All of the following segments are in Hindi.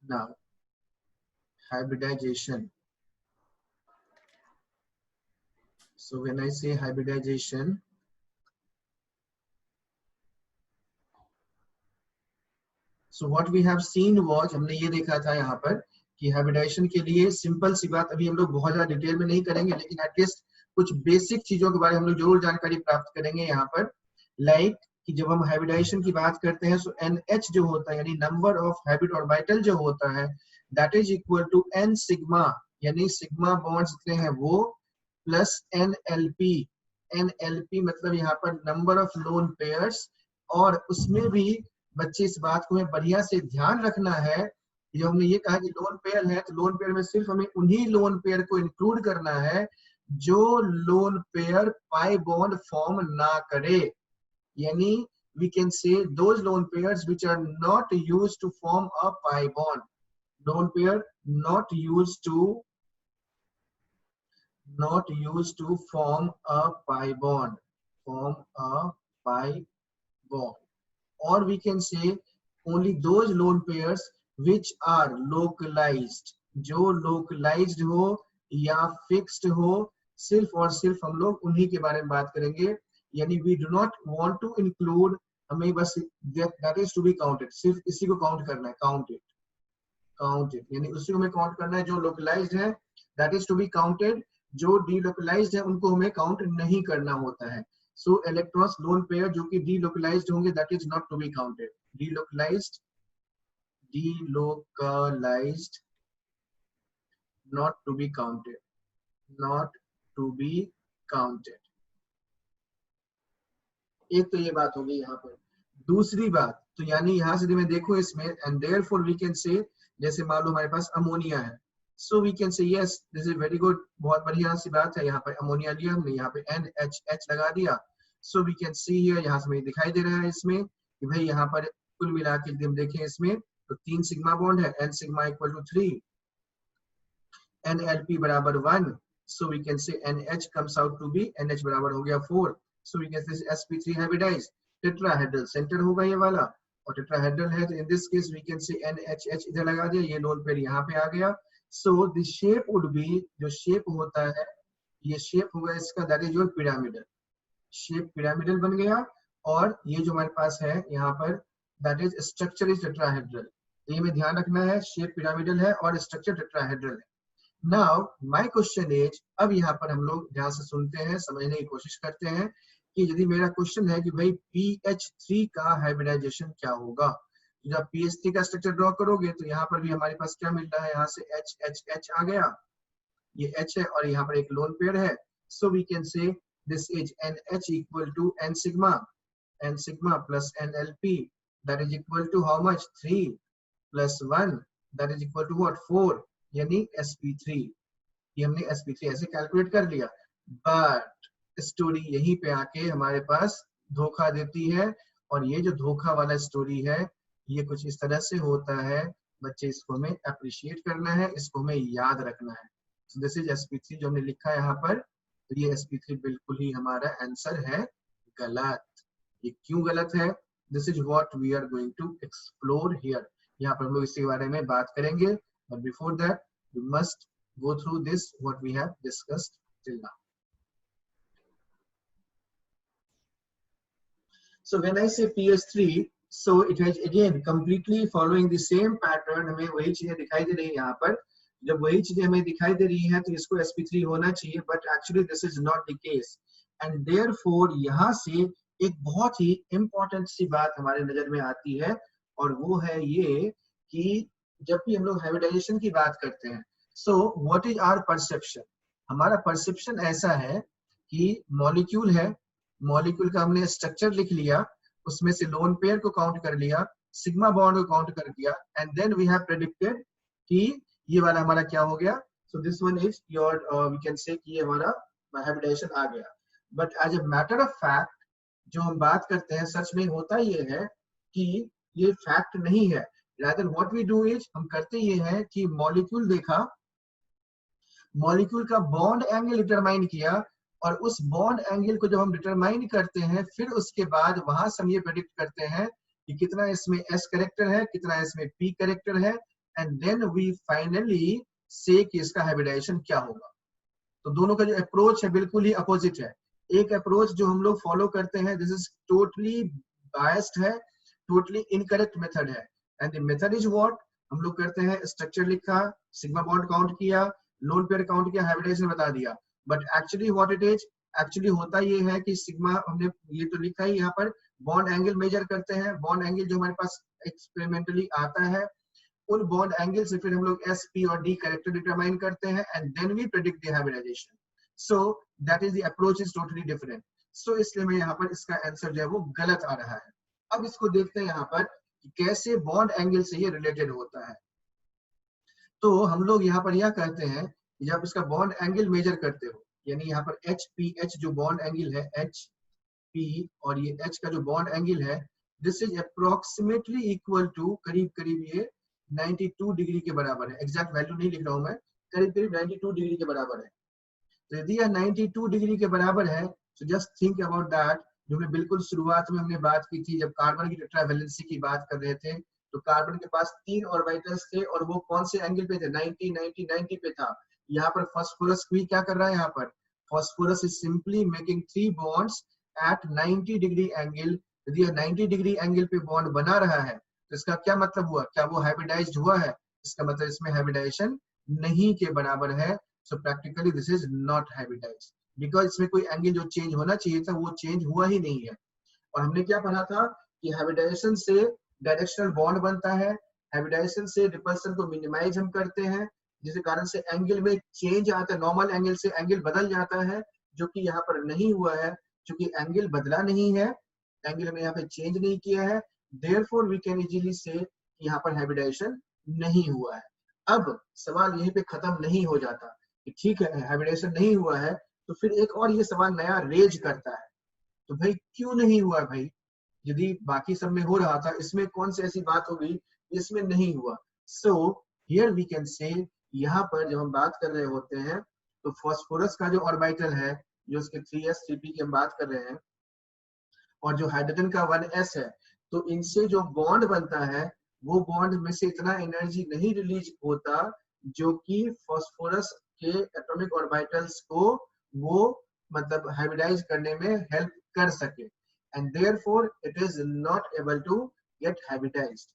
Now, hybridization. So when I say hybridization, so what we have seen was, हमने ये देखा था यहाँ पर कि हाइब्रिडाइजेशन के लिए सिंपल सी बात, अभी हम लोग बहुत ज्यादा डिटेल में नहीं करेंगे, लेकिन एटलीस्ट कुछ बेसिक चीजों के बारे में हम लोग जरूर जानकारी प्राप्त करेंगे यहाँ पर। लाइक कि जब हम हाइब्रिडाइजेशन की बात करते हैं, सो NH जो होता है, यानी नंबर ऑफ हाइब्रिड ऑर्बिटल जो होता है, that is equal to n sigma, यानी सिग्मा बॉन्ड्स जितने हैं वो प्लस NLP। NLP मतलब यहाँ पर नंबर ऑफ लोन पेयर्स, और उसमें भी बच्चे इस बात को हमें बढ़िया से ध्यान रखना है। जो हमने ये कहा कि लोन पेयर है, तो लोन पेयर में सिर्फ हमें उन्हीं लोन पेयर को इंक्लूड करना है जो lone pair pi bond form ना करे, यानी we can say those lone pairs which are not used to form a pi bond. Lone pair not used to form a pi bond, or we can say only those lone pairs which are localized, जो localized हो या fixed हो, सिर्फ और सिर्फ हम लोग उन्हीं के बारे में बात करेंगे। यानी we do not want to include, हमें बस that is to be counted, सिर्फ इसी को काउंट करना है, count it, यानी उसी को हमें काउंट करना है जो localized है, that is to be counted, जो delocalized है उनको हमें काउंट नहीं करना होता है। So electrons lone pair जो कि delocalized होंगे, that is not to be counted, delocalized not to be counted। एक तो ये बात हो गई यहाँ पर। दूसरी बात, तो यानी यहाँ से मैं देखूं इसमें, and therefore we can say, जैसे मान लो हमारे पास अमोनिया है, so we can say yes, this is very good, बहुत बढ़िया सी बात है। यहाँ पर अमोनिया लिया हमने, यहाँ पे NHH लगा दिया, so we can see here, यहाँ से मुझे दिखाई दे रहा है इसमें कि भाई यहाँ पर कुल मिला के हम देखें इसमें तो 3 सिग्मा बॉन्ड है, n sigma equal to 3, NLP बराबर 1, so we can say NH comes out to be, NH बराबर हो गया 4, so we can say sp3 hybridized, tetrahedral centre होगा ये वाला, और टेट्राहेड्रल है तो in this case we can say NHH इधर लगा दिया, ये लोन पेयर यहाँ पे आ गया। So the shape would be, जो शेप होता है, ये शेप होगा इसका, that is your pyramidal shape, pyramidal बन गया। और ये जो हमारे पास है यहाँ पर, that is structure is tetrahedral, ये में ध्यान रखना है, शेप पिरामिडल है और स्ट्रक्चर टेट्राहेड्रल है। नाउ माय क्वेश्चन इज, अब यहाँ पर हम लोग ध्यान से सुनते हैं, समझने की कोशिश करते हैं कि यदि मेरा क्वेश्चन है कि भाई PH3 का हाइब्रिडाइजेशन क्या होगा, जब PH3 का स्ट्रक्चर ड्रॉ करोगे तो यहाँ पर भी हमारे पास क्या मिल रहा है, यहाँ से HHH आ गया, ये H है और यहाँ पर एक लोन पेयर है। So we can say this is NH equal to n sigma plus NLP, that is equal to how much, 3 plus 1, that is equal to what, 4, यानी sp3। ये हमने sp3 ऐसे कैलकुलेट कर लिया, बट स्टोरी यहीं पे आके हमारे पास धोखा देती है, और ये जो धोखा वाला स्टोरी है ये कुछ इस तरह से होता है, बच्चे इसको हमें अप्रिशिएट करना है, इसको हमें याद रखना है। so this is sp3 जो हमने लिखा है यहाँ पर, तो ये sp3 बिल्कुल ही हमारा आंसर है गलत। ये क्यों गलत है, this is what we are going to explore here, यहाँ पर हम लोग इसके बारे में बात करेंगे, but before that we must go through this what we have discussed till now. So when I say PS3, so it has again completely following the same pattern, हमें वही चीजें दिखाई दे रही है यहाँ पर। जब वही चीजें हमें दिखाई दे रही हैं तो इसको sp3 होना चाहिए, but actually this is not the case, and therefore यहाँ से एक बहुत ही important सी बात हमारे नजर में आती है, और वो है ये कि जब भी हम लोग हाइब्रिडाइजेशन की बात करते हैं, so what is our perception, हमारा परसेप्शन ऐसा है कि मॉलिक्यूल है, मॉलिक्यूल का हमने स्ट्रक्चर लिख लिया, उसमें से लोन पेयर को काउंट कर लिया, सिग्मा बॉन्ड को काउंट कर दिया, and then we have predicted कि ये वाला हमारा क्या हो गया, so this one is your, we can say कि ये हमारा हाइब्रिडाइजेशन आ गया। But as a matter of fact जो हम बात करते हैं, सच में होता ये है कि ये फैक्ट नहीं है, rather what we do is, हम करते ये है कि मॉलिक्यूल देखा, मॉलिक्यूल का बॉन्ड एंगल डिटरमाइन किया, और उस बॉन्ड एंगल को जब हम डिटरमाइन करते हैं, फिर उसके बाद वहां से हम ये प्रेडिक्ट करते हैं कि कितना इसमें S कैरेक्टर है, कितना इसमें P कैरेक्टर है, एंड देन वी फाइनली से कि इसका हाइब्रिडाइजेशन क्या होगा। तो दोनों का जो अप्रोच है बिल्कुल ही अपोजिट है। एक अप्रोच जो हम लोग फॉलो करते हैं दिस इज टोटली बायस्ड है, टोटली इनकरेक्ट मेथड है। And the method is what, हम लोग करते हैं स्ट्रक्चर लिखा, सिग्मा बॉन्ड काउंट किया, लोन पेयर काउंट किया, हाइब्रिडाइजेशन बता दिया। But actually what it is, actually होता ये है कि सिग्मा हमने ये तो लिखा ही यहाँ पर, बॉन्ड एंगल मेजर करते हैं, बॉन्ड एंगल जो हमारे पास एक्सपेरिमेंटली आता है, उन बॉन्ड एंगल से फिर हम लोग एस पी और डी कैरेक्टर डिटरमाइन करते हैं and then we predict the hybridisation. So that is the approach is totally different. So इसलिए मैं यहाँ पर इसका आंसर जो है वो गलत आ रहा है। अब इसको देखते हैं यहाँ पर कि कैसे बॉन्ड एंगल से ये रिलेटेड होता है। तो हम लोग यहाँ पर यह कहते हैं जब इसका बॉन्ड एंगल मेजर करते हो, यानी यहाँ पर एच पी एच जो बॉन्ड एंगल है, एच पी और ये एच का जो बॉन्ड एंगल है, this is approximately equal to, करीब करीब ये 92 डिग्री के बराबर है। एग्जैक्ट वैल्यू नहीं लिख रहा हूं मैं, करीब करीब 92 डिग्री के बराबर है। तो यदि यह 92 डिग्री के बराबर है, तो जस्ट थिंक अबाउट दैट, जो हमने बिल्कुल शुरुआत में हमने बात की थी जब कार्बन की टेट्रावैलेंसी की बात कर रहे थे, तो कार्बन के पास 3 ऑर्बिटल्स थे और वो कौन से एंगल पे थे, 90 90 90 पे था। यहाँ पर फास्फोरस भी क्या कर रहा है, यहाँ पर phosphorus is simply making 3 bonds eight 90 degree angle. यदि यह 90 डिग्री एंगल पे बॉन्ड बना रहा है तो इसका क्या मतलब हुआ, क्या वो हाइब्रिडाइज्ड हुआ है? इसका मतलब इसमें हाइब्रिडाइजेशन नहीं के बराबर है। So practically this is not hybridized, because इसमें कोई एंगल जो चेंज होना चाहिए था वो चेंज हुआ ही नहीं है। और हमने क्या पढ़ा था कि हाइब्रिडाइजेशन से डायरेक्शनल बॉन्ड बनता है, हाइब्रिडाइजेशन से रिपल्सन को मिनिमाइज हम करते हैं, जिसके कारण से एंगल में चेंज आता है, नॉर्मल एंगल से एंगल बदल जाता है, जो कि यहाँ पर नहीं हुआ है। क्योंकि एंगल बदला नहीं है, एंगल में यहाँ पे चेंज नहीं किया है, देयरफॉर वी कैन इजीली से यहाँ पर हाइब्रिडाइजेशन नहीं हुआ है। अब सवाल यहीं पे खत्म नहीं हो जाता कि ठीक है हाइब्रिडाइजेशन नहीं हुआ है, तो फिर एक और ये सवाल नया रेज करता है, तो भाई क्यों नहीं हुआ भाई? यदि बाकी सब में हो रहा था, इसमें कौन सी ऐसी बात हो गई इसमें नहीं हुआ? सो हियर वी कैन से, यहाँ पर जब हम बात कर रहे होते हैं तो फास्फोरस का जो ऑर्बिटल है, जो उसके 3s 3p की हम बात कर रहे हैं, और जो हाइड्रोजन का 1s है, तो इनसे जो बॉन्ड बनता है वो बॉन्ड में से इतना एनर्जी नहीं रिलीज होता जो कि फास्फोरस के एटॉमिक ऑर्बिटल्स को वो मतलब हाइब्रिडाइज करने में हेल्प कर सके, and therefore it is not able to get hybridized.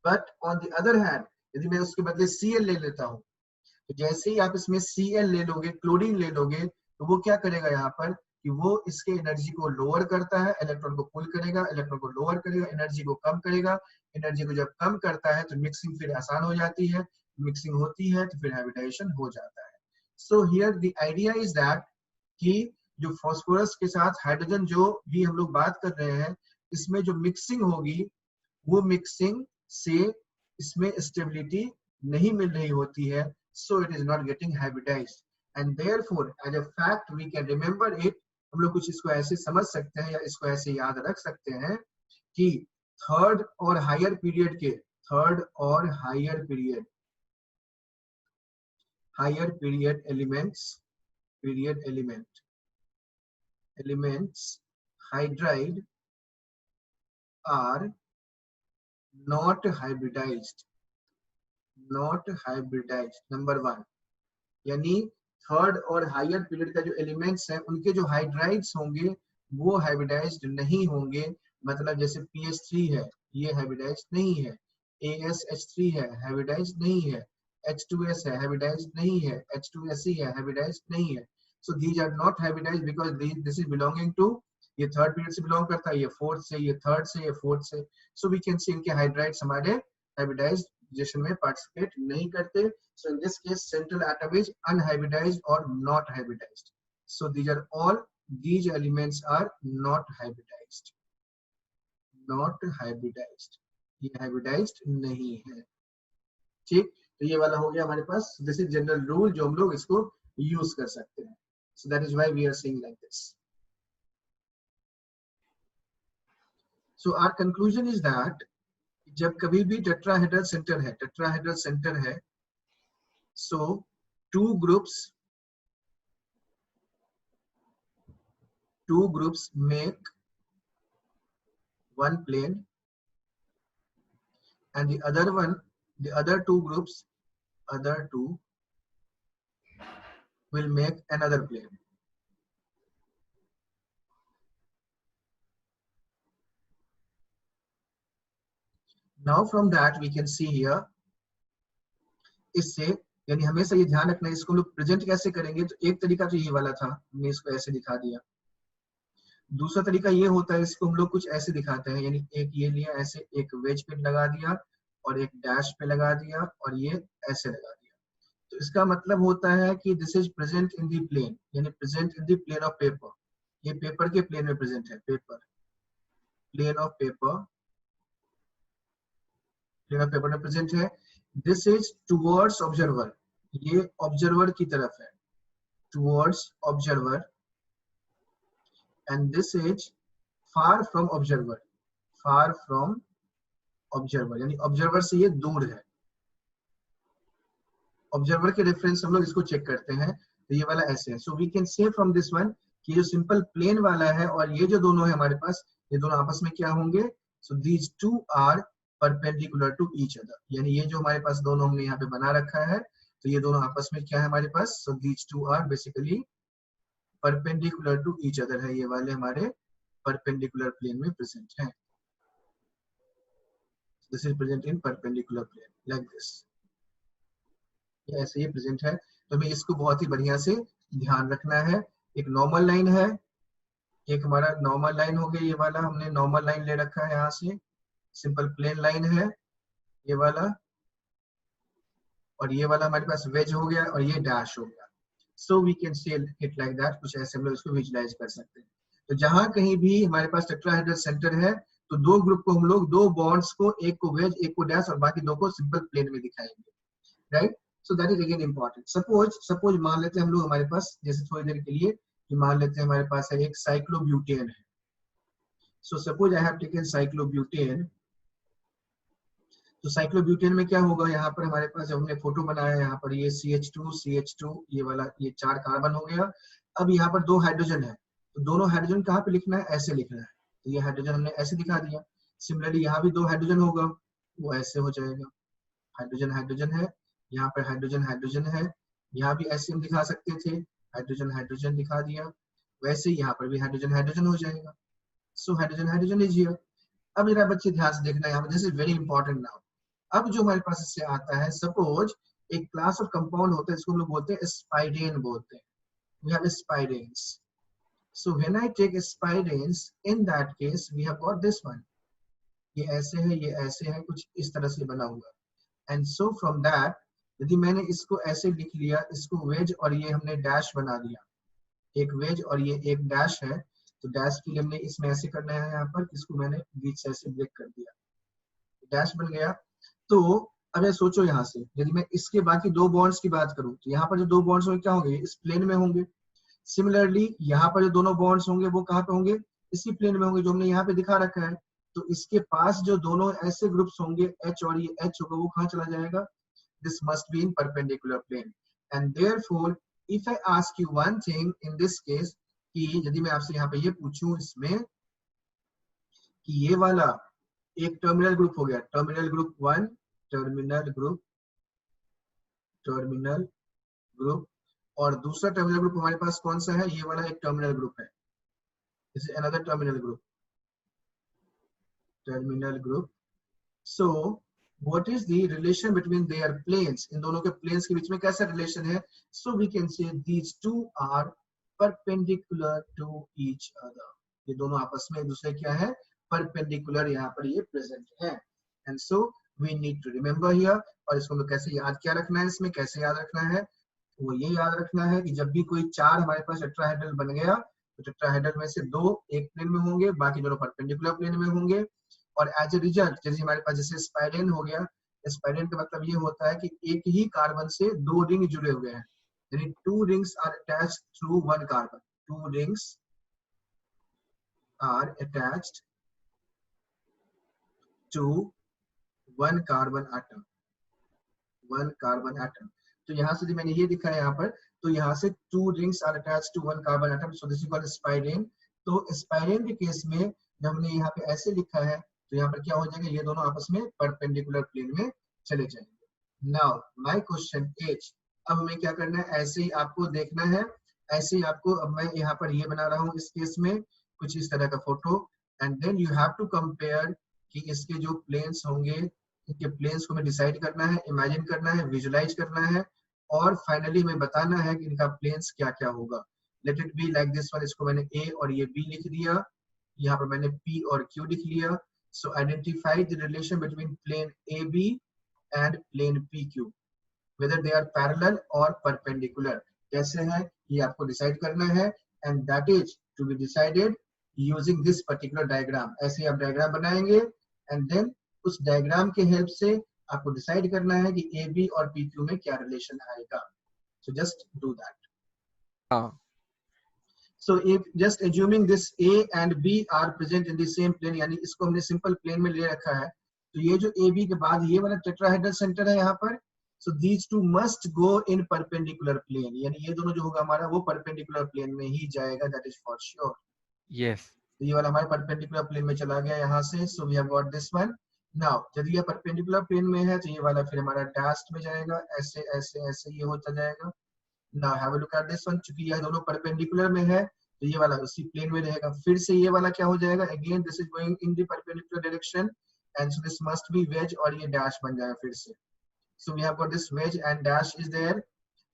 But on the other hand, यदि मैं उसके बदले Cl ले लेता हूँ, तो जैसे ही आप इसमें Cl ले लोगे, क्लोरीन ले लोगे, तो वो क्या करेगा यहाँ पर कि वो इसके एनर्जी को लोअर करता है, इलेक्ट्रॉन को पुल करेगा, इलेक्ट्रॉन को लोअर करेगा, एनर्जी को कम करेगा। एनर्जी को जब कम करता है तो मिक्सिंग फिर आसान हो जाती है, मिक्सिंग होती है तो फिर हाइब्रिडाइजेशन हो जाता है। So here the idea is that कि जो फास्फोरस के साथ हाइड्रोजन जो भी हम लोग बात कर रहे हैं, इसमें जो मिक्सिंग होगी वो मिक्सिंग से इसमें स्टेबिलिटी नहीं मिल रही होती है, so it is not getting hybridized, and therefore as a fact we can remember it। हम लोग कुछ इसको ऐसे समझ सकते हैं या इसको ऐसे याद रख सकते हैं कि थर्ड और हायर पीरियड के, थर्ड और higher period elements hydride are not hybridized, number 1। यानी थर्ड और हायर पीरियड का जो एलिमेंट्स हैं उनके जो हाइड्राइड्स होंगे वो हाइब्रिडाइज्ड नहीं होंगे। मतलब जैसे PH3 है, ये हाइब्रिडाइज्ड नहीं है, ASH3 है, हाइब्रिडाइज्ड नहीं है, H2S है, हाइब्रिडाइज्ड नहीं है, H2SE है, हाइब्रिडाइज्ड नहीं है। So these are not hybridized because this is belonging to, ये थर्ड पीरियड से बिलोंग करता है, ये फोर्थ से, ये थर्ड से, ये फोर्थ से। सो वी कैन सी इनके हाइड्राइड्स हमारे हाइब्रिडाइजेशन में पार्टिसिपेट नहीं करते। So in this case, central atom is unhybridized or not hybridized. So these elements are not hybridized, ये hybridized नहीं है। ठीक, तो ये वाला हो गया हमारे पास। दिस इज जनरल रूल जो हम लोग इसको यूज कर सकते हैं। So that is why we are saying like this. So our conclusion is that जब कभी भी टेट्राहेड्रल सेंटर है, so two groups make one plane and the other one The other two groups, other two will make another plane. Now from that we can see here, इससे यानी हमेशा ये ध्यान रखना है, इसको हम लोग प्रेजेंट कैसे करेंगे। तो एक तरीका तो ये वाला था, हमने इसको ऐसे दिखा दिया। दूसरा तरीका ये होता है, इसको हम लोग कुछ ऐसे दिखाते हैं, यानी एक ये लिया ऐसे, एक वेज पे लगा दिया और एक डैश पे लगा दिया और ये ऐसे लगा दिया। तो इसका मतलब होता है कि this is present in the plane, यानी present in the plane of paper. ये पेपर के प्लेन में प्रेजेंट है, paper, plane of paper, plane of paper में प्रेजेंट है। दिस इज टुवर्ड्स ऑब्जर्वर, ये ऑब्जर्वर की तरफ है, towards observer, and this is far from observer, far from observer, यानी ऑब्जर्वर से ये दूर है। ऑब्जर्वर के रेफरेंस हम लोग इसको चेक करते हैं, तो ये वाला ऐसे है। So we can say from this one कि जो सिंपल प्लेन वाला है और ये जो दोनों है हमारे पास, ये दोनों आपस में क्या होंगे। So these two are perpendicular to each other, यानी ये जो हमारे पास दोनों हमने यहाँ पे बना रखा है, तो ये दोनों आपस में क्या है हमारे पास। So these two are basically perpendicular to each other है, ये वाले हमारे परपेंडिकुलर प्लेन में प्रेजेंट है। This is present in perpendicular plane like this, ऐसे ही प्रेजेंट है। तो हमें इसको बहुत ही बढ़िया से ध्यान रखना है। एक नॉर्मल लाइन है, एक हमारा नॉर्मल लाइन हो गया, ये वाला हमने नॉर्मल लाइन ले रखा है, यहाँ से सिंपल प्लेन लाइन है ये वाला, और ये वाला हमारे पास वेज हो गया और ये डैश हो गया। So we can say it like that, कुछ ऐसे हम लोग इसको विजुलाइज कर सकते हैं। तो जहां कहीं भी हमारे पास टेट्राहेड्रल सेंटर है, तो दो ग्रुप को हम लोग, दो बॉन्ड्स को, एक को वेज एक को डैश और बाकी दो को सिंपल प्लेन में दिखाएंगे, right. So that is again important. Suppose मान लेते हैं हम लोग हमारे पास, जैसे थोड़ी देर के लिए कि मान लेते हैं हमारे पास है एक साइक्लोब्यूटेन है। So suppose I have taken cyclobutane. तो साइक्लोब्यूटेन में क्या होगा, यहाँ पर हमारे पास जब हमने फोटो बनाया, यहाँ पर ये CH2 ये वाला, ये 4 कार्बन हो गया। अब यहाँ पर 2 हाइड्रोजन है, तो दोनों हाइड्रोजन कहाँ पे लिखना है, ऐसे लिखना है। तो ये हाइड्रोजन हमने ऐसे दिखा दिया। सिमिलरली यहाँ भी 2 हाइड्रोजन होगा, वो ऐसे हो जाएगा, हाइड्रोजन हाइड्रोजन है, यहाँ पर हाइड्रोजन हाइड्रोजन है, यहाँ भी ऐसे हम दिखा सकते थे, हाइड्रोजन हाइड्रोजन दिखा दिया। वैसे ही यहाँ पर भी हाइड्रोजन हाइड्रोजन हो जाएगा। So hydrogen hydrogen is here. अब जरा बच्चे ध्यान से देखना, यहाँ पर this is very important now. अब जो हमारे पास इससे आता है, सपोज एक क्लास ऑफ कंपाउंड होता है, इसको हम लोग बोलते हैं स्पाइरेन बोलते हैं। We have spirenes. So when I take spirenes, in that case we have got this one. ये ऐसे है, ये ऐसे है, कुछ इस तरह से बना हुआ। And so from that, यदि मैंने इसको ऐसे लिख लिया, इसको वेज और ये हमने डैश बना दिया, एक वेज और ये एक डैश है, तो डैश के लिए हमने इसमें ऐसे करना है, यहाँ पर इसको मैंने बीच से ऐसे ब्रेक कर दिया, डैश बन गया। तो अब सोचो यहाँ से, यदि मैं इसके बाकी 2 बॉन्ड्स की बात करूं, तो यहाँ पर जो 2 बॉन्ड्स होंगे क्या होंगे, इस प्लेन में होंगे। सिमिलरली यहाँ पर जो दोनों बॉन्ड्स होंगे वो कहाँ पे होंगे, इसी प्लेन में होंगे जो हमने यहाँ पे दिखा रखा है। तो इसके पास जो दोनों ऐसे ग्रुप्स होंगे, H और ये H होगा, वो कहाँ चला जाएगा, this must be in perpendicular plane. And therefore if I ask you one thing in this case, कि यदि मैं आपसे यहाँ पे ये पूछूं इसमें कि ये वाला एक टर्मिनल ग्रुप हो गया, टर्मिनल ग्रुप 1, टर्मिनल ग्रुप, और दूसरा टर्मिनल ग्रुप हमारे पास कौन सा है, ये वाला एक टर्मिनल ग्रुप है, this is another terminal group. So what is the relation between their planes, इन दोनों के प्लेन्स के बीच में कैसा रिलेशन है। So we can say these two are perpendicular to each other, ये दोनों आपस में एक दूसरे क्या है, परपेंडिकुलर, यहाँ पर ये प्रेजेंट है। And so we need to remember here, और इसको हमें कैसे याद क्या रखना है, इसमें कैसे याद रखना है, वो ये याद रखना है कि जब भी कोई 4 हमारे पास टेट्राहेड्रल बन गया, तो टेट्राहेड्रल में से 2 एक प्लेन में होंगे, बाकी दोनों परपेंडिकुलर प्लेन में होंगे। और एज ए रिजल्ट जैसे हमारे पास जैसे स्पाइरेन हो गया, स्पाइरेन का मतलब ये होता है कि एक ही कार्बन से 2 रिंग जुड़े हुए हैं, यानी 2 rings are attached through 1 carbon, 2 rings are attached to 1 carbon atom, 1 carbon atom। तो यहाँ से मैंने ये दिखा है यहाँ पर, तो यहाँ से 2 rings are attached to 1 carbon atom, so this is called स्पाइरेन। तो स्पाइरेन के केस में जब हमने यहाँ पे ऐसे लिखा है, तो यहाँ पर क्या हो जाएगा, ये दोनों आपस में परपेंडिकुलर प्लेन में चले जाएंगे। नाउ माय क्वेश्चन इज, अब हमें क्या करना है, ऐसे ही आपको देखना है, ऐसे ही आपको, अब मैं यहाँ पर ये बना रहा हूँ इस केस में कुछ इस तरह का photo, and then you have to compare कि इसके जो प्लेन्स होंगे, इनके प्लेन्स को हमें डिसाइड करना है, इमेजिन करना है, विजुलाइज करना है, और फाइनली हमें बताना है कि इनका प्लेन्स क्या क्या होगा। Let it be like this one, इसको मैंने ए और ये बी लिख दिया, यहाँ पर मैंने पी और क्यू लिख लिया। So identify the relation between plane A B and plane PQ, whether they are parallel or perpendicular, कैसे है ये आपको डिसाइड करना है, and that is to be decided using this particular diagram। ऐसे आप डायग्राम बनाएंगे, and then उस डायग्राम के हेल्प से आपको डिसाइड करना है कि AB और PQ में क्या रिलेशन आएगा। So just do that। हाँ, So if just assuming this A and B are present in the same plane, यानी इसको हमने सिंपल प्लेन में ले रखा है, तो ये जो AB के बाद ये वाला टेट्राहेड्रल सेंटर है यहाँ पर, so these two must go in perpendicular plane, यानी ये दोनों जो होगा हमारा वो perpendicular plane में ही जाएगा, that is for sure। yes, तो ये वाला हमारे perpendicular plane में चला गया यहाँ से, so we have got this one। Now यदि ये perpendicular plane में है तो ये वाला फिर हमारा dashed में जाएगा, ऐसे ऐसे ऐसे ये होता जाएगा। Now have a look at this one, चूंकि यह दोनों perpendicular में है तो ये वाला उसी प्लेन में रहेगा, फिर से ये वाला क्या हो जाएगा, again this is going in the perpendicular direction, and so this must be wedge और ये dash बन जाएगा फिर से। So we have got this wedge and dash is there।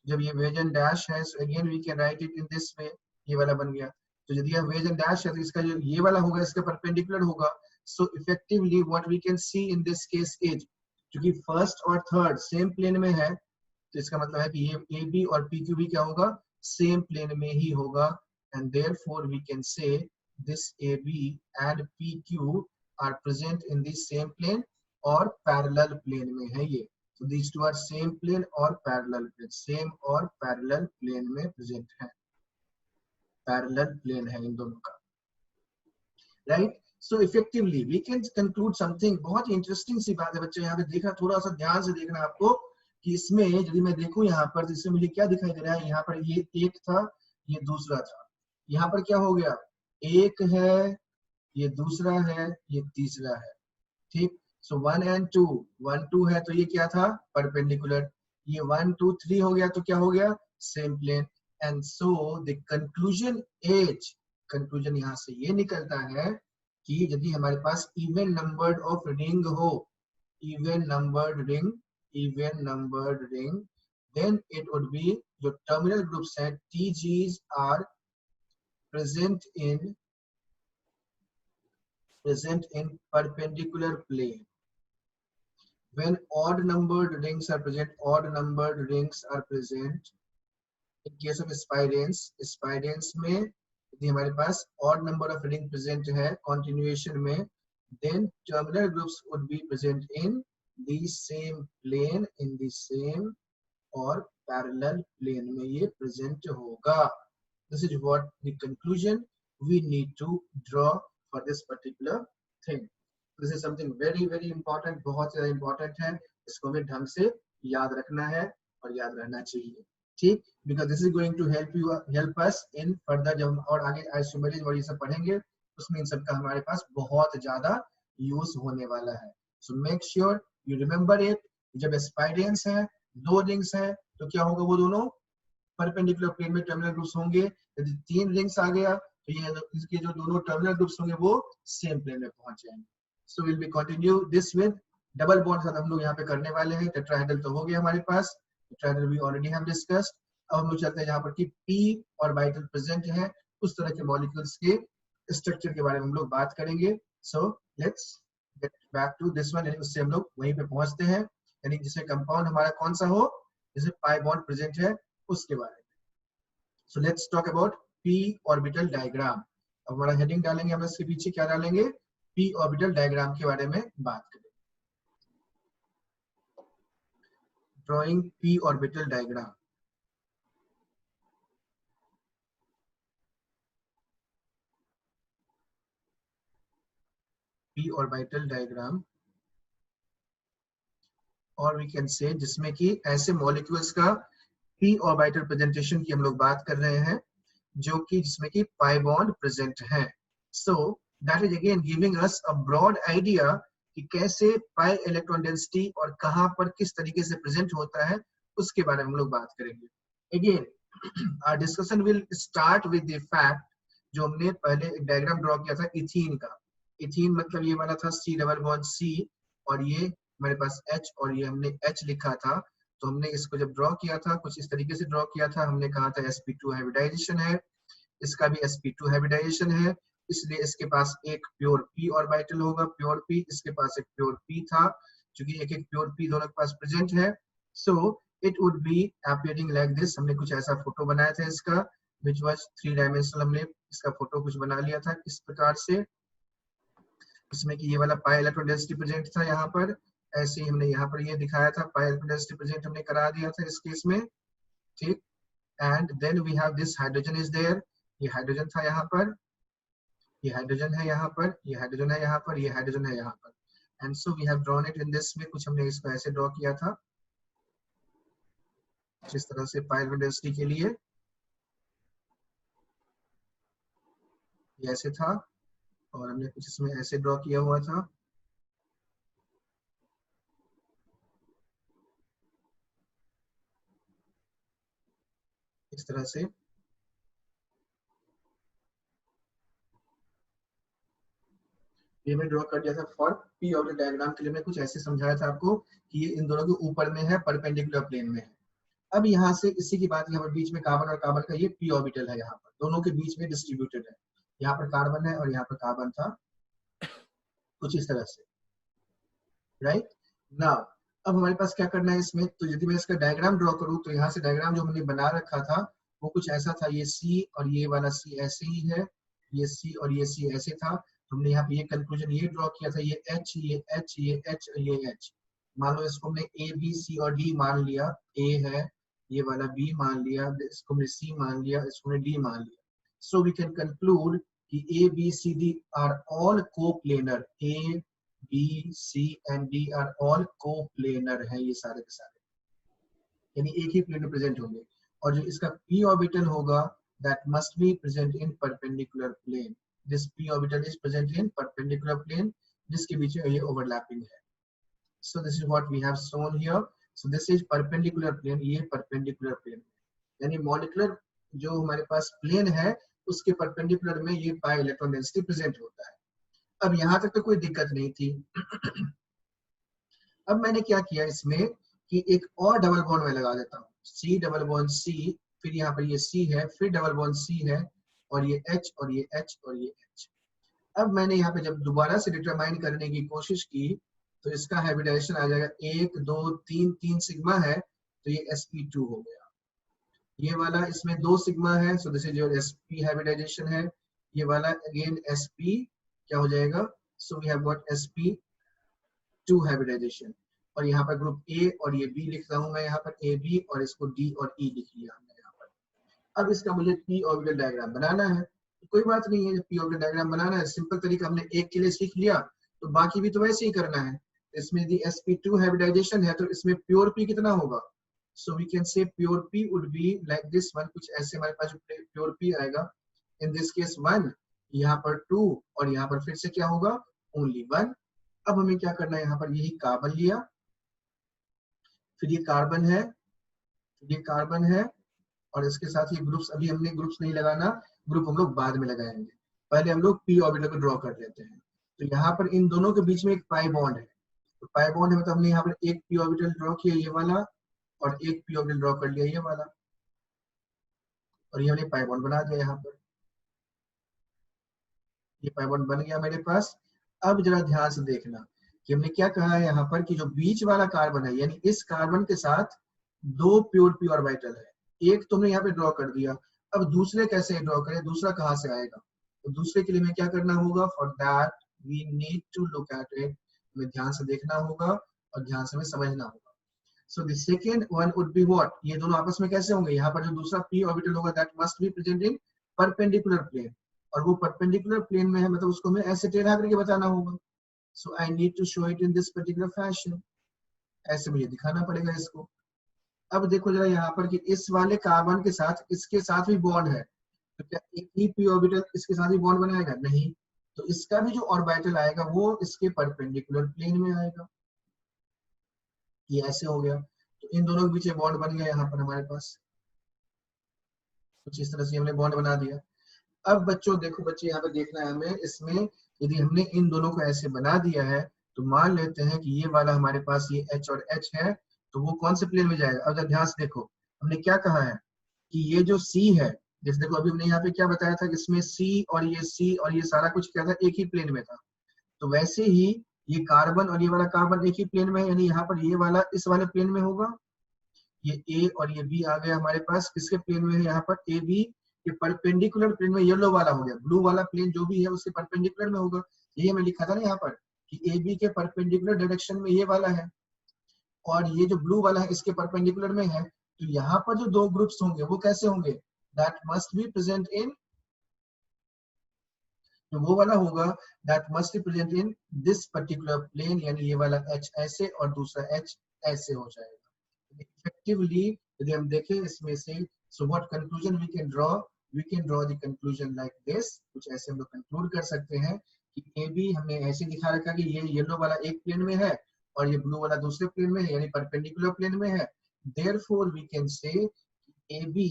जब ये wedge and dash है, so again we can write it in this way, ये वाला बन गया। तो यदि यह wedge and dash है तो इसका जो ये वाला होगा इसका perpendicular होगा। So effectively what we can see in this case is, क्योंकि फर्स्ट और थर्ड सेम प्लेन में है, तो इसका मतलब है कि ये AB और PQ भी क्या होगा, सेम प्लेन में ही होगा, and therefore we can say this AB and PQ are present in the same plane और parallel plane में है ये। So these two are same plane और parallel plane, same और parallel plane में present है, parallel plane है इन दोनों का, right? So effectively we can conclude something, बहुत ही interesting सी बात है बच्चे, यहाँ पे देखना, थोड़ा सा ध्यान से देखना आपको कि इसमें यदि मैं देखूं यहाँ पर, तो इसमें मुझे क्या दिखाई दे रहा है, यहाँ पर ये एक था, ये दूसरा था, यहाँ पर क्या हो गया, एक है, ये दूसरा है, ये तीसरा है, ठीक। सो 1 and 2, 1 2 है तो ये क्या था, परपेंडिकुलर, ये 1 2 3 हो गया तो क्या हो गया, same plane. And so the conclusion is, conclusion यहाँ से ये निकलता है कि यदि हमारे पास इवन नंबर्ड ऑफ रिंग हो, even numbered ring, even numbered ring, then it would be, जो टर्मिनल ग्रुप्स हैं TGs are present in perpendicular plane। When odd numbered rings are present, odd numbered rings are present in case of spirans, spirans में यदि हमारे पास odd number of ring present है continuation में, then terminal groups would be present in the same plane, in the same और parallel plane में ये present होगा। This is what the conclusion we need to draw for this particular thing। This is something very very important, बहुत ज़्यादा important है, इसको हमें ढंग से याद रखना है और याद रहना चाहिए, ठीक। Because this is going to help us in further, जब हम और आगे आइसोमेरिज्म और ये सब पढ़ेंगे उसमें इन सब का हमारे पास बहुत ज़्यादा यूज होने वाला है। So make sure you remember it। जब स्पाइरेंस है, दो रिंग्स है, तो क्या होगा, वो दोनों परपेंडिकुलर प्लेन में टर्मिनल ग्रुप्स होंगे। यदि तीन रिंग्स आ गया तो ये इसके जो दोनों टर्मिनल ग्रुप्स होंगे वो सेम प्लेन में पहुंच जाएंगे। So will be continue this with double bond साथ हम लोग यहाँ पे करने वाले हैं। टेट्राहेड्रल तो हो गया हमारे पास, टेट्राहेड्रल भी ऑलरेडी हम डिस्कस्ड। अब हम लोग चलते हैं यहाँ पर कि पी ऑर्बिटल प्रेजेंट है, उस तरह के मॉलिक्यूल्स के स्ट्रक्चर के बारे में हम लोग बात करेंगे। So let's get back to this one, उससे हम लोग वहीं पे पहुंचते हैं, यानी जिसमें कंपाउंड हमारा कौन सा हो, जिसमें पाई बॉन्ड प्रेजेंट है उसके बारे में। So let's talk about p orbital diagram। अब हमारा हेडिंग डालेंगे, हम इसके पीछे क्या डालेंगे, p orbital diagram के बारे में बात करेंगे। Drawing p orbital diagram। p orbital diagram, और वी कैन से जिसमें कि ऐसे मॉलिक्यूल्स का p ऑर्बिटल प्रेजेंटेशन की हम लोग बात कर रहे हैं जो कि जिसमें कि पाई बॉन्ड प्रेजेंट है। So that is again giving us a broad idea कि कैसे पाई इलेक्ट्रॉन डेंसिटी और कहां पर किस तरीके से प्रेजेंट होता है, उसके बारे में हम लोग बात करेंगे। Again our discussion will start with the fact, जो हमने पहले एक डायग्राम ड्रॉ किया था इथीन का। इथीन मतलब ये वाला था C डबल बॉन्ड C, और ये हमारे पास H, और ये हमने H लिखा था। तो हमने इसको जब ड्रॉ किया था कुछ इस तरीके से ड्रॉ किया था, हमने कहा था sp2 हाइब्रिडाइजेशन है, इसका भी sp2 हाइब्रिडाइजेशन है, इसलिए इसके पास एक प्योर p ऑर्बिटल होगा, प्योर p, इसके पास एक प्योर p था, क्योंकि एक एक प्योर p दोनों के पास प्रेजेंट है। So it would B appearing like this. हमने कुछ ऐसा फोटो बनाया था इसका, विच वाज 3 डायमेंशनल। हमने इसका फोटो कुछ बना लिया था इस प्रकार से, इसमें कि ये वाला पाई इलेक्ट्रॉन डेंसिटी प्रेजेंट था यहाँ पर, ऐसे ही हमने यहाँ पर ये दिखाया था, पाई इलेक्ट्रॉन डेंसिटी प्रेजेंट हमने करा दिया था इस केस में, ठीक। And then we have this hydrogen is there, ये हाइड्रोजन था यहाँ पर, ये हाइड्रोजन है यहाँ पर, ये हाइड्रोजन है यहाँ पर, ये हाइड्रोजन है यहाँ पर, and so we have drawn it in this में। कुछ हमने इसको ऐसे ड्रॉ किया था जिस तरह से पाई इलेक्ट्रॉन डेंसिटी के लिए ये ऐसे था, और हमने कुछ इसमें ऐसे ड्रॉ किया हुआ था, इस तरह से। ये मैं ड्रॉ कर दिया था फॉर पी ऑर्बिटल डायग्राम के लिए। मैं कुछ ऐसे समझाया था आपको कि ये इन दोनों के ऊपर में है, परपेंडिकुलर प्लेन में है। अब यहाँ से इसी की बात, यहाँ पर बीच में कार्बन और कार्बन का ये पी ऑर्बिटल है, यहाँ पर दोनों के बीच में डिस्ट्रीब्यूटेड है, यहाँ पर कार्बन है और यहाँ पर कार्बन था, कुछ इस तरह से, राइट नाउ। अब हमारे पास क्या करना है इसमें, तो यदि मैं इसका डायग्राम ड्रॉ करूँ तो यहाँ से डायग्राम जो हमने बना रखा था वो कुछ ऐसा था, ये सी और ये वाला सी ऐसे ही है, ये सी और ये सी ऐसे था। हमने यहाँ पे ये कंक्लूजन ये ड्रॉ किया था, ये एच, ये एच, ये एच और ये एच। मान लो इसको हमने ए बी सी और डी मान लिया, ए है, ये वाला बी मान लिया, इसको हमने सी मान लिया, इसको हमने डी मान लिया। सो वी कैन कंक्लूड कि A B C D are all coplanar, A B C and D are all coplanar है, ये सारे के सारे यानी एक ही प्लेन में प्रेजेंट होंगे। और जो इसका p ऑर्बिटल होगा that must be present in perpendicular plane. This p orbital is present in perpendicular plane, जिसके बीच में ये overlapping है। So this is what we have shown here. So this is perpendicular plane, ये perpendicular plane यानी मॉलिक्यूलर जो हमारे पास प्लेन है उसके परपेंडिकुलर में ये पाई इलेक्ट्रॉन डेंसिटी प्रेजेंट होता है। अब यहाँ तक तो कोई दिक्कत नहीं थी। अब मैंने क्या किया इसमें कि एक और डबल बॉन्ड में लगा देता हूँ, सी डबल बॉन्ड सी, फिर यहाँ पर ये सी है, फिर डबल बॉन्ड सी है, और ये एच और ये एच और ये एच। अब मैंने यहाँ पे जब दोबारा से डिटरमाइन करने की कोशिश की तो इसका हाइब्रिडाइजेशन आ जाएगा 1 2 3, 3 सिग्मा है तो ये sp2 हो गया। ये वाला इसमें 2 सिग्मा है, so this is your sp hybridization है। ये वाला अगेन sp क्या हो जाएगा, so we have got sp2 hybridization. और यहाँ पर ग्रुप ए और ये बी लिख रहा हूँ मैं, यहाँ पर ए बी, और इसको डी और ई लिख लिया हमने यहाँ पर। अब इसका मुझे पी ऑर्बिटल डायग्राम बनाना है, तो कोई बात नहीं है, पी ऑर्बिटल डायग्राम बनाना है सिंपल तरीका, हमने एक के लिए सीख लिया तो बाकी भी तो वैसे ही करना है। इसमें यदि sp2 हाइब्रिडाइजेशन है तो इसमें प्योर p कितना होगा, so we can say pure p would be like this one, कुछ ऐसे हमारे पास जो प्योर p आएगा, इन दिस केस 1, यहाँ पर 2, और यहाँ पर फिर से क्या होगा, ओनली 1। अब हमें क्या करना है, यहाँ पर यही कार्बन लिया, फिर ये कार्बन है, ये कार्बन है, और इसके साथ ये ग्रुप्स, अभी हमने ग्रुप्स नहीं लगाना, ग्रुप हम लोग बाद में लगाएंगे, पहले हम लोग पी ऑर्बिटल को ड्रॉ कर लेते हैं। तो यहाँ पर इन दोनों के बीच में एक पाई बॉन्ड है, तो पाई बॉन्ड है मतलब हमने यहाँ पर एक पी ऑर्बिटल ड्रॉ किया ये वाला, और एक पी ऑर्बिटल ड्रॉ कर लिया ये वाला, और ये हमने पाई बॉन्ड बना दिया यहाँ पर, ये पाई बॉन्ड बन गया मेरे पास। अब जरा ध्यान से देखना कि हमने क्या कहा है यहाँ पर कि जो बीच वाला कार्बन है, यानी इस कार्बन के साथ 2 प्योर पी ऑर्बिटल है, एक तुमने यहाँ पे ड्रॉ कर दिया। अब दूसरे कैसे ड्रॉ करें, दूसरा कहाँ से आएगा, तो दूसरे के लिए हमें क्या करना होगा, for that we need to look at it, हमें ध्यान से देखना होगा और ध्यान से हमें समझना होगा। So the second one would be what, ये दोनों आपस में कैसे होंगे, यहाँ पर जो दूसरा p ऑर्बिटल होगा that must be present in perpendicular plane, और वो परपेंडिकुलर प्लेन में है मतलब उसको हमें ऐसे टेढ़ा करके बताना होगा। So I need to show it in this particular fashion, ऐसे मुझे दिखाना पड़ेगा इसको। अब देखो जरा यहाँ पर कि इस वाले कार्बन के साथ इसके साथ भी बॉन्ड है, तो क्या एक ही p ऑर्बिटल इसके साथ ही बॉन्ड बनाएगा, नहीं, तो इसका भी जो ऑर्बिटल आएगा वो इसके परपेंडिकुलर प्लेन में आएगा। ये ऐसे हो गया, तो इन दोनों के बीच में बॉन्ड बन गया यहाँ पर हमारे पास, कुछ इस तरह से हमने बॉन्ड बना दिया। अब बच्चों देखो, बच्चे यहाँ पे देखना है हमें, इसमें यदि हमने इन दोनों को ऐसे बना दिया है तो मान लेते हैं कि ये वाला हमारे पास ये H और H है, तो वो कौन से प्लेन में जाएगा। अब ध्यान से देखो, हमने क्या कहा है कि ये जो C है, जैसे देखो अभी हमने यहाँ पे क्या बताया था कि इसमें C और ये सारा कुछ क्या था, एक ही प्लेन में था। तो वैसे ही ये कार्बन और ये वाला कार्बन एक ही प्लेन में है, यानी यहाँ पर ये वाला इस वाले प्लेन में होगा, ये A और ये B आ गया हमारे पास, किसके प्लेन में है यहाँ पर A B के परपेंडिकुलर प्लेन में। येलो वाला हो गया, ब्लू वाला प्लेन जो भी है उसके परपेंडिकुलर में होगा। ये मैं लिखा था ना यहाँ पर कि ए बी के परपेंडिकुलर डायरेक्शन में ये वाला है और ये जो ब्लू वाला है इसके परपेंडिकुलर में है। तो यहाँ पर जो दो ग्रुप्स होंगे वो कैसे होंगे, that must be present in, जो वो वाला होगा that must be present in this particular plane, यानी ये वाला H ऐसे और दूसरा H ऐसे हो जाएगा। इफेक्टिवली यदि हम देखें इसमें से, so what conclusion we can draw the conclusion like this. कुछ ऐसे हम लोग कंक्लूड कर सकते हैं कि ए बी हमने ऐसे दिखा रखा कि ये येलो वाला एक प्लेन में है और ये ब्लू वाला दूसरे प्लेन में है, यानी परपेंडिकुलर प्लेन में है। Therefore we can say A B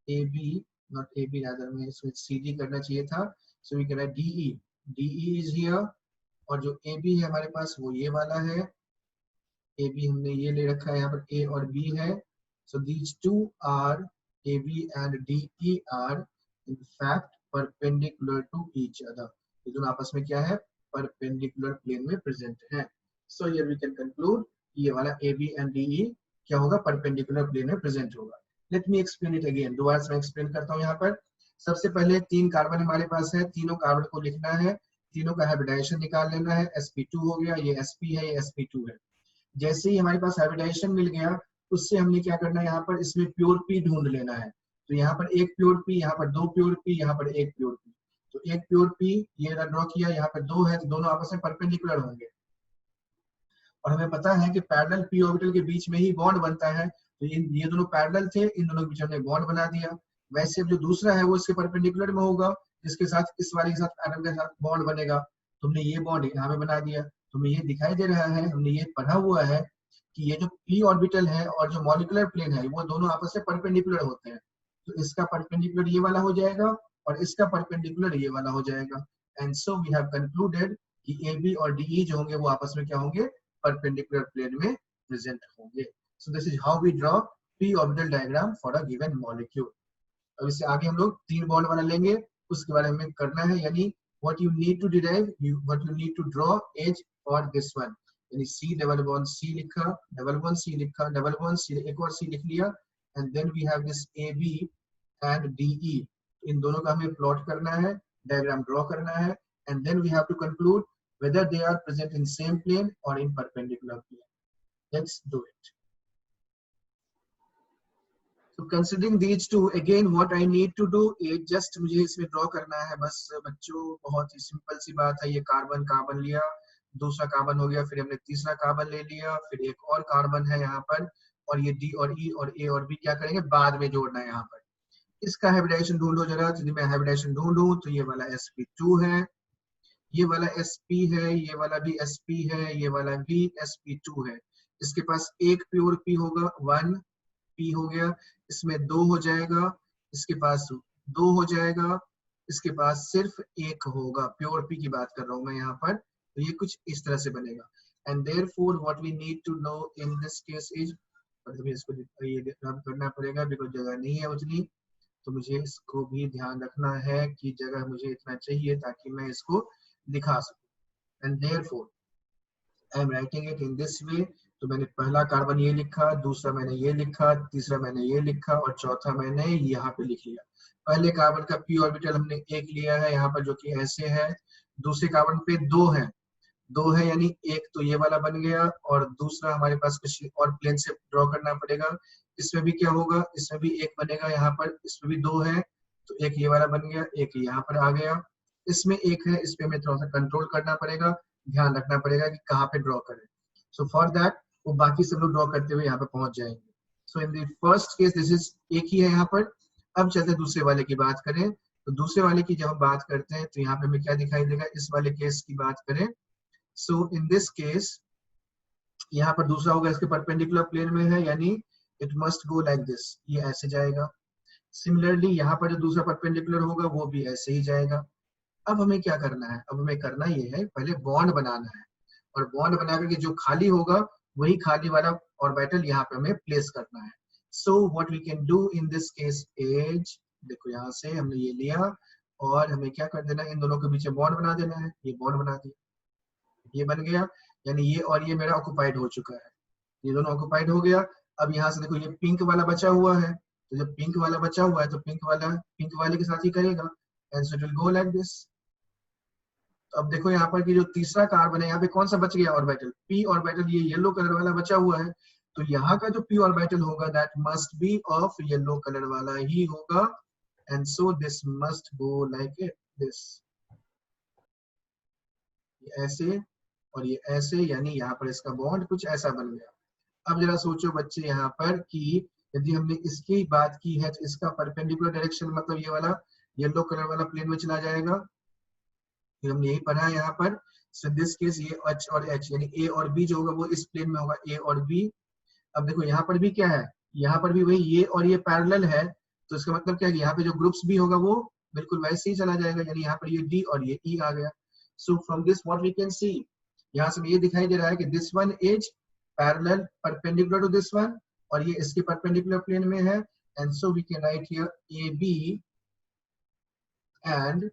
not A B, rather में इसमें सी डी करना चाहिए था। So we can write D E is here, और जो ए बी है हमारे पास वो ये वाला है। ए बी हमने ये ले रखा है यहाँ पर, ए और बी है। So these two are, A B and D E are in fact perpendicular to each other. ये दोनों आपस में क्या है, परपेंडिकुलर प्लेन में प्रेजेंट है। So here we can conclude ये वाला A B and D E क्या होगा, परपेंडिकुलर प्लेन में प्रेजेंट होगा। Let me explain it again, दोबारा से मैं एक्सप्लेन करता हूँ। यहाँ पर सबसे पहले 3 कार्बन हमारे पास है, तीनों कार्बन को लिखना है, तीनों का हाइब्रिडाइजेशन निकाल लेना है। sp2 हो गया, ये sp है, ये sp2 है। जैसे ही हमारे पास हाइब्रिडाइजेशन मिल गया, उससे हमने क्या करना है, यहाँ पर इसमें प्योर पी ढूंढ लेना है। तो यहाँ पर एक प्योर पी, यहाँ पर 2 प्योर पी, यहाँ पर एक प्योर पी। तो एक प्योर पी ये ड्रॉ किया, यहाँ पर 2 है, तो दोनों आपस में परपेंडिकुलर होंगे। और हमें पता है कि पैरेलल पी ऑर्बिटल के बीच में ही बॉन्ड बनता है, तो ये दोनों पैरेलल थे, इन दोनों के बीच हमने बॉन्ड बना दिया। वैसे जो दूसरा है वो इसके परपेंडिकुलर में होगा, जिसके साथ इस वाले के साथ एटम के साथ बॉन्ड बनेगा। तुमने ये बॉन्ड यहाँ पे बना दिया, तुम्हें ये दिखाई दे रहा है, हमने ये पढ़ा हुआ है कि ये जो पी ऑर्बिटल है और जो मॉलिक्यूलर प्लेन है वो दोनों आपस में परपेंडिकुलर होते हैं। तो इसका परपेंडिकुलर ये वाला हो जाएगा और इसका परपेंडिकुलर ये वाला हो जाएगा। And so we have concluded कि ए बी और डी ई जो होंगे वो आपस में क्या होंगे, परपेंडिकुलर प्लेन में प्रेजेंट होंगे। So this is how we draw P orbital diagram for a given molecule. अब इससे आगे हम लोग 3 बॉन्ड वाला लेंगे, उसके बारे में करना है, यानी what you need to derive, what you need to draw is for this one, यानी C डबल बॉन्ड C लिखा, डबल बॉन्ड C लिखा, डबल बॉन्ड C, एक और C लिख लिया, and then we have this AB and DE। इन दोनों का हमें प्लॉट करना है, डायग्राम ड्रॉ करना है, and then we have to conclude whether they are present in same plane or in perpendicular plane. Let's do it. So considering these two, again what I need to do is just मुझे इसमें ड्रॉ करना है बस बच्चों, बहुत ही सिंपल सी बात है। ये कार्बन कार्बन लिया, दूसरा कार्बन हो गया, फिर हमने तीसरा कार्बन ले लिया, फिर एक और कार्बन है यहाँ पर, और ये डी और ई और ए और बी क्या करेंगे, बाद में जोड़ना है यहाँ पर। इसका हाइब्रिडाइजेशन ढूंढो जरा, यदि मैं हाइब्रिडाइजेशन ढूंढूं तो ये वाला sp2 है, ये वाला sp है, ये वाला भी sp है, ये वाला भी sp2 है। इसके पास एक प्योर पी होगा, 1 पी हो गया, इसमें 2 हो जाएगा, इसके पास 2 हो जाएगा, इसके पास सिर्फ 1 होगा। प्योर पी की बात कर रहा हूं मैं यहाँ पर, तो ये कुछ इस तरह से बनेगा। And therefore what we need to know in this case is, मतलब इसको ये रब करना पड़ेगा बिकॉज जगह नहीं है उतनी, तो मुझे इसको भी ध्यान रखना है कि जगह मुझे इतना चाहिए ताकि मैं इसको दिखा सकूं। And therefore I am writing it in this way. तो मैंने पहला कार्बन ये लिखा, दूसरा मैंने ये लिखा, तीसरा मैंने ये लिखा और चौथा मैंने यहाँ पे लिख लिया। पहले कार्बन का पी ऑर्बिटल हमने एक लिया है यहाँ पर जो कि ऐसे है, दूसरे कार्बन पे 2 है यानी एक तो ये वाला बन गया और दूसरा हमारे पास कुछ और प्लेन से ड्रॉ करना पड़ेगा। इसमें भी क्या होगा, इसमें भी एक बनेगा, यहाँ पर इसमें भी 2 है तो एक ये वाला बन गया, एक यहाँ पर आ गया, इसमें एक है, इस पे हमें थोड़ा सा कंट्रोल करना पड़ेगा, ध्यान रखना पड़ेगा कि कहाँ पे ड्रॉ करें। सो फॉर दैट वो बाकी सब लोग ड्रॉ करते हुए यहाँ पे पहुंच जाएंगे। So in the first case this is एक ही है यहाँ पर। अब चलते दूसरे वाले की बात करें, तो दूसरे वाले की जब हम बात करते हैं तो यहाँ पे हमें क्या दिखाई देगा, इस वाले केस की बात करें, सो इन दिस केस यहाँ पर दूसरा होगा इसके परपेंडिकुलर प्लेन में है, यानी it must go like this, ये ऐसे जाएगा। सिमिलरली यहाँ पर जो दूसरा परपेंडिकुलर होगा वो भी ऐसे ही जाएगा। अब हमें क्या करना है, अब हमें करना ये है पहले बॉन्ड बनाना है, और बॉन्ड बना करके जो खाली होगा वही खाली वाला ऑर्बिटल यहाँ पे हमें प्लेस करना है। So what we can do in this case is, देखो यहाँ से हमने ये लिया और हमें क्या कर देना है, इन दोनों के बीच में बॉन्ड बना देना है। ये बॉन्ड बना दिया, ये बन गया, यानी ये और ये मेरा ऑक्युपाइड हो चुका है, ये दोनों ऑक्युपाइड हो गया। अब यहाँ से देखो ये पिंक वाला बचा हुआ है, तो जब पिंक वाला बचा हुआ है तो पिंक वाले के साथ ही करेगा, and so it will go like this. तो अब देखो यहाँ पर कि जो तीसरा कार्बन है यहाँ पे कौन सा बच गया ऑर्बिटल, p ऑर्बिटल, ये येलो कलर वाला बचा हुआ है, तो यहाँ का जो p ऑर्बिटल होगा that must B of yellow colour वाला ही होगा, and so this must go like it this, ऐसे और ये ऐसे, यानी यहाँ पर इसका बॉन्ड कुछ ऐसा बन गया। अब जरा सोचो बच्चे यहाँ पर कि यदि हमने इसकी बात की है तो इसका परपेंडिकुलर डायरेक्शन मतलब ये वाला येलो कलर वाला प्लेन में चला जाएगा, फिर हमने यही पढ़ा है यहाँ पर। सो दिस केस ये H और H यानी A और B जो होगा वो इस प्लेन में होगा, A और B। अब देखो यहाँ पर भी क्या है, यहाँ पर भी वही ये और ये पैरेलल है, तो इसका मतलब क्या है, यहाँ पे जो ग्रुप्स भी होगा वो बिल्कुल वैसे ही चला जाएगा, यानी यहाँ पर ये D और ये E आ गया। So from this what we can see, यहाँ से ये दिखाई दे रहा है कि this one is parallel perpendicular to this one, और ये इसके परपेंडिकुलर प्लेन में है, and so we can write here AB and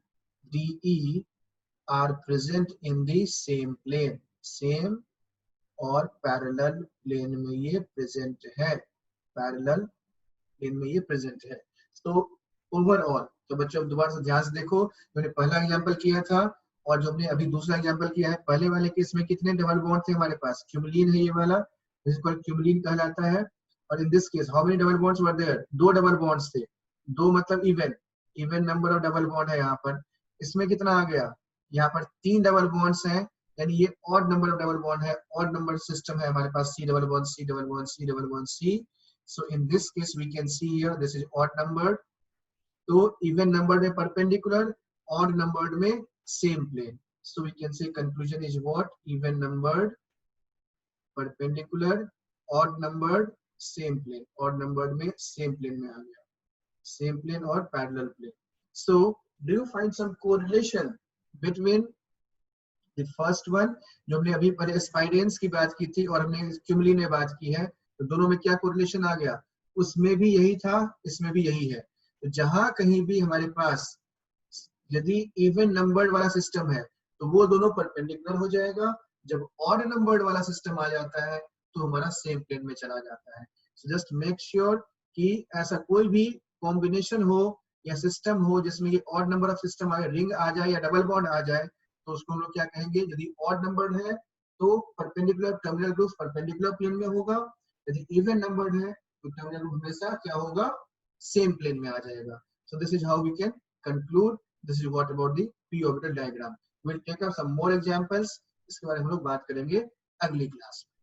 DE are present in the same plane, same और पैरेलल प्लेन में ये प्रेजेंट है, पैरेलल प्लेन में ये प्रेजेंट है। तो ओवरऑल, तो बच्चों दोबारा से ध्यान से देखो, मैंने पहला एग्जांपल किया था और जो हमने अभी दूसरा एग्जांपल किया है, पहले वाले केस में कितने डबल बॉन्ड थे हमारे पास, क्यूमुलिन है ये वाला, जिसको क्यूमुलिन कहलाता है, और in this case how many double bonds were there, दो डबल बॉन्ड्स थे, दो मतलब even number of double bond है यहाँ पर। इसमें कितना आ गया, यहाँ पर 3 डबल बॉन्ड्स हैं, यानी ये odd number of double bond है, ऑड नंबर सिस्टम है हमारे पास, C double bond C double bond C double bond C। So in this case we can see here this is odd number, तो इवन नंबर में परपेंडिकुलर, ऑड नंबर्ड में same plane. So we can say conclusion is what, even numbered perpendicular, odd numbered same plane, odd numbered में सेम प्लेन में आ गया, सेम प्लेन और parallel plane. So do you find some correlation between the first one, जो हमने अभी पहले स्पाइरेंस की बात की थी और हमने क्यूमुलिन में बात की है, तो दोनों में क्या कोरिलेशन आ गया, उसमें भी यही था, इसमें भी यही है। तो जहां कहीं भी हमारे पास यदि इवन नंबर्ड वाला सिस्टम है तो वो दोनों परपेंडिकुलर हो जाएगा, जब ऑड नंबर्ड वाला सिस्टम आ जाता है तो हमारा सेम प्लेन में चला जाता है। सो जस्ट मेक श्योर कि ऐसा कोई भी कॉम्बिनेशन हो या सिस्टम हो जिसमें ये ऑड नंबर ऑफ सिस्टम आए, रिंग आ जाए या डबल बॉन्ड आ जाए, तो उसको हम लोग क्या कहेंगे, यदि ऑड नंबर्ड है तो perpendicular terminal group perpendicular plane में होगा, यदि इवन नंबर्ड है तो टर्मिनल ग्रुप हमेशा क्या होगा, सेम प्लेन में आ जाएगा। So this is how we can conclude, this is what about the p orbital diagram. Will take up some more examples, इसके बारे में हम लोग बात करेंगे अगली क्लास में।